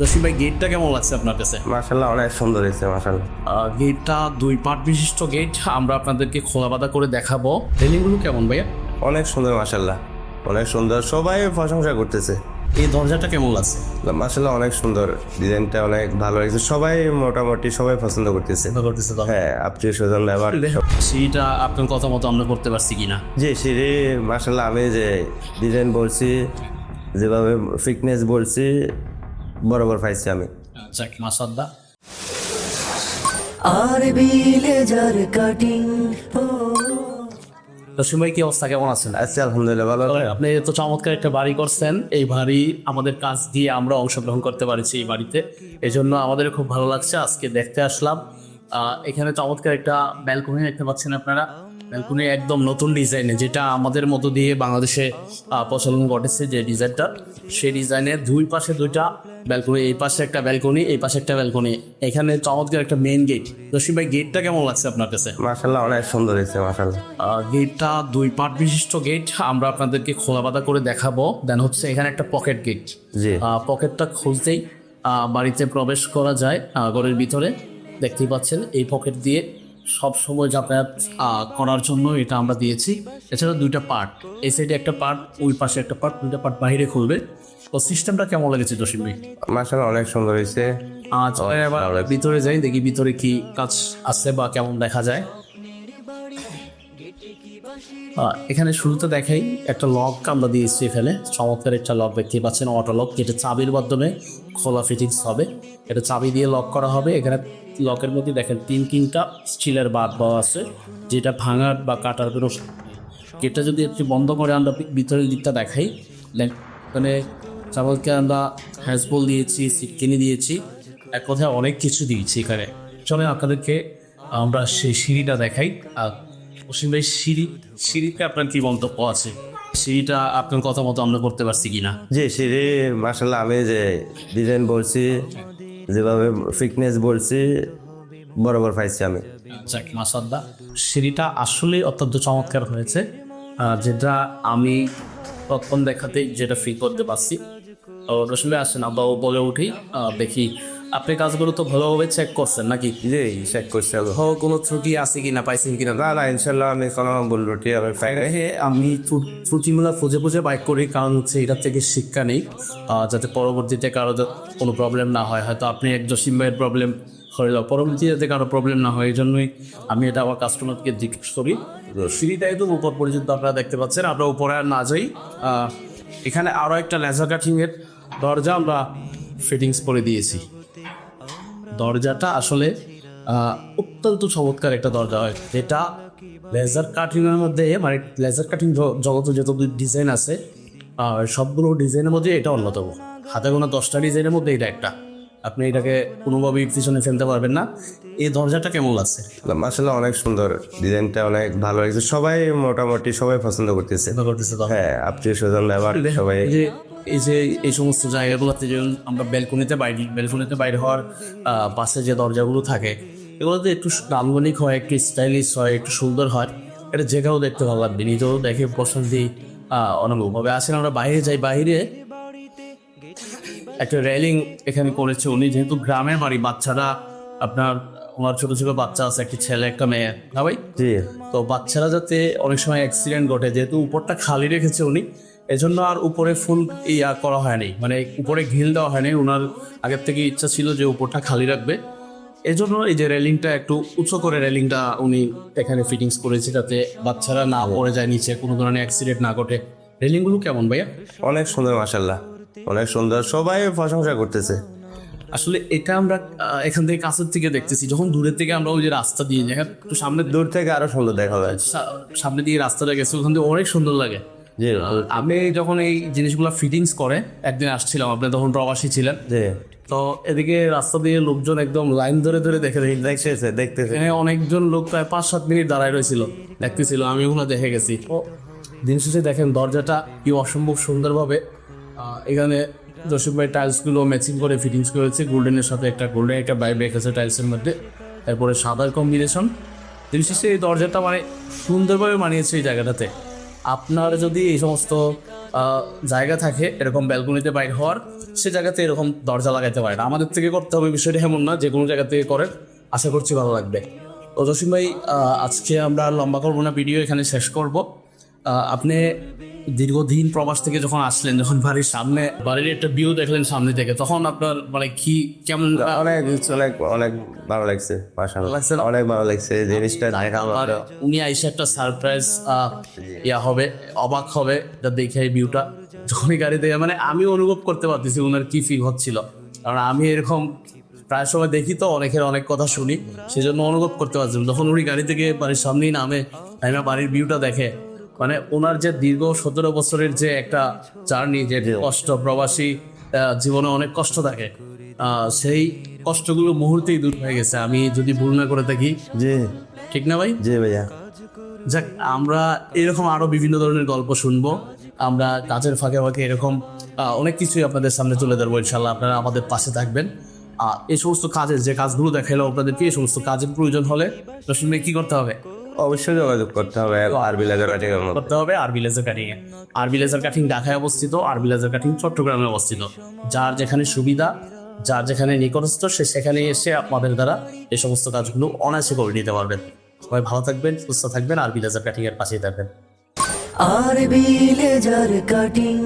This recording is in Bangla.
জসিম ভাই, গেটটা কেমন লাগছে আপনার কাছে? মাশাআল্লাহ অনেক সুন্দর হয়েছে মাশাআল্লাহ। গেটটা 2 পার্ট বিশিষ্ট গেট, আমরা আপনাদেরকে খোলা বাঁধা করে দেখাবো। রেলিংগুলো কেমন ভাইয়া? অনেক সুন্দর মাশাআল্লাহ, অনেক সুন্দর, সবাই প্রশংসা করতেছে। এই দরজাটা কেমন লাগছে? মাশাআল্লাহ অনেক সুন্দর, ডিজাইনটা অনেক ভালো লাগছে, সবাই মোটামুটি সবাই পছন্দ করতেছে। করতেছে তো? হ্যাঁ, আত্মীয় স্বজন ব্যবহার সেইটা আপনার কথা মতো আমরা করতে পারছি কিনা? জি সিঁড়ি মাশাআল্লাহ, আমি যে ডিজাইন বলছি, যেভাবে ফিটনেস বলছি, বরাবর পাইছি আমি। যাক মাশাআল্লাহ। আরবি লেজার কাটিং জসিম ভাই, কি অবস্থা, কেমন আছেন? আচ্ছা আলহামদুলিল্লাহ ভালো। আপনি তো চমৎকার একটা বাড়ি করছেন। এই বাড়ি আমাদের কাজ দিয়ে আমরা অংশগ্রহণ করতে পারছি এই বাড়িতে, এই জন্য আমাদের খুব ভালো লাগছে। আজকে দেখতে আসলাম। এখানে চমৎকার একটা ব্যালকনি দেখতে পাচ্ছেন আপনারা। ব্যালকনি একদম নতুন ডিজাইনে, যেটা আমাদের মতো দিয়ে বাংলাদেশে প্রচলন ঘটেছে যে ডিজাইনটা, সেই ডিজাইনের দুই পাশে দুইটা ব্যালকনি, এই পাশে একটা ব্যালকনি, এই পাশে একটা ব্যালকনি। এখানে চমৎকার একটা মেইন গেট। জসিম ভাই, গেটটা কেমন লাগছে আপনার কাছে? মাশাআল্লাহ অনেক সুন্দর হয়েছে মাশাআল্লাহ। গেটটা 2 পার্ট বিশিষ্ট গেট, আমরা আপনাদেরকে খোলা বাঁধা করে দেখাবো। দেন হচ্ছে এখানে একটা পকেট গেট। জি পকেটটা খুলতেই বাড়িতে প্রবেশ করা যায়। ঘরের ভিতরে দেখতেই পাচ্ছেন, এই পকেট দিয়ে সব সময় যাতায়াত করার জন্য এটা আমরা দিয়েছি। এছাড়া 2টা পার্ট, এই সাইডে একটা পার্ট, ওই পাশে একটা পার্ট, 2টা পার্ট বাইরে খুলবে। তো সিস্টেমটা কেমন লেগেছে জসিম ভাই? মাশাআল্লাহ অনেক সুন্দর হয়েছে। এবার ভিতরে যাই, দেখি ভিতরে কি কাজ আছে বা কেমন দেখা যায়। এখানে শুরুতে দেখাই একটা লক আমরা দিয়েছি এখানে, চমৎকার একটা লক দেখতে পাচ্ছেন, অটো লক, যেটা চাবির মাধ্যমে খোলা ফিটিংস হবে। এটা চাবি দিয়ে লক করা হবে। এখানে লকের মধ্যে দেখেন 3টা স্টিলের বার দেওয়া আছে, যেটা ভাঙার বা কাটার কোনো। গেটটা যদি একটু বন্ধ করে আমরা ভিতরের দিকটা দেখাই, এখানে চাবলকে আমরা হ্যান্ডবল দিয়েছি, সিটকিনি দিয়েছি, এক কথায় অনেক কিছু দিয়েছি এখানে। চলে আপনাদেরকে আমরা সেই সিঁড়িটা দেখাই। আর অসীম ভাই, সিঁড়িতে আপনার কি মন্তব্য আছে? সিঁড়িটা আপনার কথা মতো আমরা করতে পারছি কিনা? জি সিঁড়ি মাশাআল্লাহ, আমি যে ডিজাইন বলছি, যেভাবে ফিটনেস বলছি, বরাবর পাইছি আমি। যাক মাশাআল্লাহ, সিঁড়িটা আসলে অত্যন্ত চমৎকার হয়েছে, যেটা আমি প্রথম দেখাতেই যেটা ফিল করতে পারছি। রসুলে আসেন, আমরা বলে উঠি, দেখি আপনি কাজগুলো তো ভালোভাবে চেক করছেন নাকি? জি চেক করছি আমি। কোনো ত্রুটি আছে কিনা, পাইছেন কিনা? না না, ইনশাল্লাহ আমি কোনো বলবো ঠিক আমি পাই নাই। আমি ত্রুটিগুলো খুঁজে খুঁজে বাইক করি, কারণ হচ্ছে এটার থেকে শিক্ষা নেই, যাতে পরবর্তীতে কারো কোনো প্রবলেম না হয়। হয়তো আপনি এক জসিম ভাইয়ের প্রবলেম হয়ে যাও, পরবর্তীতে যাতে কারো প্রবলেম না হয়, এই জন্যই আমি এটা আমার কাস্টমারকে জিজ্ঞেস করি। সিঁড়িটা একদম উপর পর্যন্ত আপনারা দেখতে পাচ্ছেন। আমরা উপরে আর না যাই, এখানে আরও একটা লেজার কাটিংয়ের দরজা আমরা ফিটিংস করে দিয়েছি। দরজাটা আসলে অত্যন্ত চমৎকার একটা দরজা হয়, যেটা লেজার কাটিংয়ের মধ্যে, মানে লেজার কাটিং জগতে যত ডিজাইন আছে, সবগুলো ডিজাইনের মধ্যে এটা অন্যতম। হাতে গোনা 10টা ডিজাইনের মধ্যে এটা একটা। আপনি এটাকে কোনোভাবেই পিছনে ফেলতে পারবেন না। এই দরজাটা কেমন লাগছে? মাশাআল্লাহ অনেক সুন্দর, ডিজাইনটা অনেক ভালো লাগছে, সবাই মোটামুটি সবাই পছন্দ করতেছে। হ্যাঁ, আত্মীয় স্বজন ব্যবহার সবাই। এই সমস্ত জায়গাগুলোতে যে আমরা ব্যালকনিতে বাইরে হওয়ার পাশে যে দরজাগুলো থাকে, এগুলোতে একটু নান্দনিক হয়, একটু স্টাইলিশ হয়, একটু সুন্দর হয়। এটা যে কেউ দেখতে ভালো লাগবে, নিজেও দেখে পছন্দি অনুভব হবে। আসলে আমরা বাইরে যাই, বাইরে একটা রেলিং এখানে করেছে উনি, যেহেতু গ্রামের বাড়ি, বাচ্চারা আপনার, ওনার ছোট ছোট বাচ্চা আছে, একটি ছেলে একটা মেয়ে, না ভাই? জি তো বাচ্চারা যাতে অনেক সময় অ্যাক্সিডেন্ট ঘটে, যেহেতু উপরটা খালি রেখেছে উনি, এজন্য আর উপরে ফুল করা হয়নি, মানে উপরে ঘিল দেওয়া হয়নি। ওনার আগের থেকে ইচ্ছা ছিল যে উপরটা খালি রাখবে, এজন্য এই যে রেলিংটা একটু উঁচু করে রেলিংটা উনি এখানে ফিটিংস করেছে, যাতে বাচ্চারা না পড়ে যায় নিচে, কোনো ধরনের অ্যাক্সিডেন্ট না ঘটে। রেলিংগুলো কেমন ভাইয়া? অনেক সুন্দর মাশাআল্লাহ, অনেক সুন্দর, সবাই প্রশংসা করতেছে। আসলে এটা আমরা এখান থেকে কাছের থেকে দেখতেছি, যখন দূরের থেকে আমরা ওই যে রাস্তা দিয়ে যাই, একটু সামনে দূর থেকে আরো সুন্দর দেখা যায়। সামনে দিয়ে রাস্তাটা গেছে, ওখান থেকে অনেক সুন্দর লাগে। জি আমি যখন এই জিনিসগুলো ফিটিংস করে একদিন আসছিলাম, আপনি তখন প্রবাসী ছিলেন, জি। তো এদিকে রাস্তা দিয়ে লোকজন একদম লাইন ধরে ধরে দেখতেছে, অনেকজন লোক প্রায় 5-7 মিনিট দাঁড়ায় রয়েছিল, দেখতেছিল। আমি ওগুলো দেখে গেছি। ও দিন শেষে দেখেন দরজাটা কি অসম্ভব সুন্দরভাবে এখানে জসিম ভাই টাইলসগুলো ম্যাচিং করে ফিটিংস করেছে। গোল্ডেনের সাথে গোল্ডেন একটা বাইক রেখেছে টাইলসের মধ্যে, তারপরে সাদার কম্বিনেশন। দিন শেষে এই দরজাটা মানে সুন্দরভাবে মানিয়েছে এই জায়গাটাতে। আপনার যদি এই সমস্ত জায়গা থাকে এরকম ব্যালকনিতে বাইর হওয়ার, সে জায়গাতে এরকম দরজা লাগাইতে পারেন। আমাদের থেকে করতে হবে বিষয়টা এমন না, যে কোনো জায়গা থেকে করেন, আশা করছি ভালো লাগবে। তো জসিম ভাই, আজকে আমরা আর লম্বা করবো না, ভিডিও এখানে শেষ করব। আপনি দীর্ঘদিন প্রবাস থেকে যখন আসলেন, যখন বাড়ির সামনে বাড়ির একটা ভিউ দেখলেন সামনে থেকে, তখন আপনার মানে কি কেমন অনেক অনেক অনেক ভালো লাগছে, মাশাআল্লাহ লাগছে না? অনেক ভালো লাগছে জিনিসটা দেখা আর আমার। উনি আইসা একটা সারপ্রাইজ হবে, অবাক হবে এটা দেখে এই ভিউটা যখনই গাড়ি থেকে, মানে আমি অনুভব করতে পারতেছি ওনার কি ফিল হচ্ছিল। কারণ আমি এরকম প্রায় সময় দেখি তো, অনেকের অনেক কথা শুনি, সেজন্য অনুভব করতে পারছিলাম যখন উনি গাড়ি থেকে বাড়ির সামনেই নামে, না বাড়ির ভিউটা দেখে, মানে ওনার যে দীর্ঘ 17 বছরের যে একটা জার্নি, যে কষ্ট, প্রবাসী জীবনে অনেক কষ্ট থাকে, সেই কষ্টগুলো মুহূর্তেই দূর হয়ে গেছে, আমি যদি ভুল না করে থাকি। জি ঠিক না ভাই? জি ভাইয়া। যাক, আমরা এরকম আরো বিভিন্ন ধরনের গল্প শুনবো, আমরা কাজের ফাঁকে ফাঁকে এরকম অনেক কিছুই আপনাদের সামনে তুলে ধরবো ইনশাল্লাহ। আপনারা আমাদের পাশে থাকবেন। এই সমস্ত কাজের যে কাজগুলো দেখাইলো আপনাদেরকে, এই সমস্ত কাজের প্রয়োজন হলে রসুন ভাই কি করতে হবে? অবশ্যই যোগাযোগ করতে হবে আরবি লেজার কাটিং এর মধ্যে। করতে হবে আরবি লেজার কাটিং এ। আরবি লেজার কাটিং ঢাকায় অবস্থিত, আরবি লেজার কাটিং চট্টগ্রামে অবস্থিত। যার যেখানে সুবিধা, যার যেখানে নিকটস্থ, সে সেখানে এসে আমাদের দ্বারা এই সমস্ত কাজগুলো অনায়াসে করে নিতে পারবেন। সবাই ভালো থাকবেন, সুস্থ থাকবেন, আরবি লেজার কাটিং এর পাশেই থাকবেন। আরবি লেজার কাটিং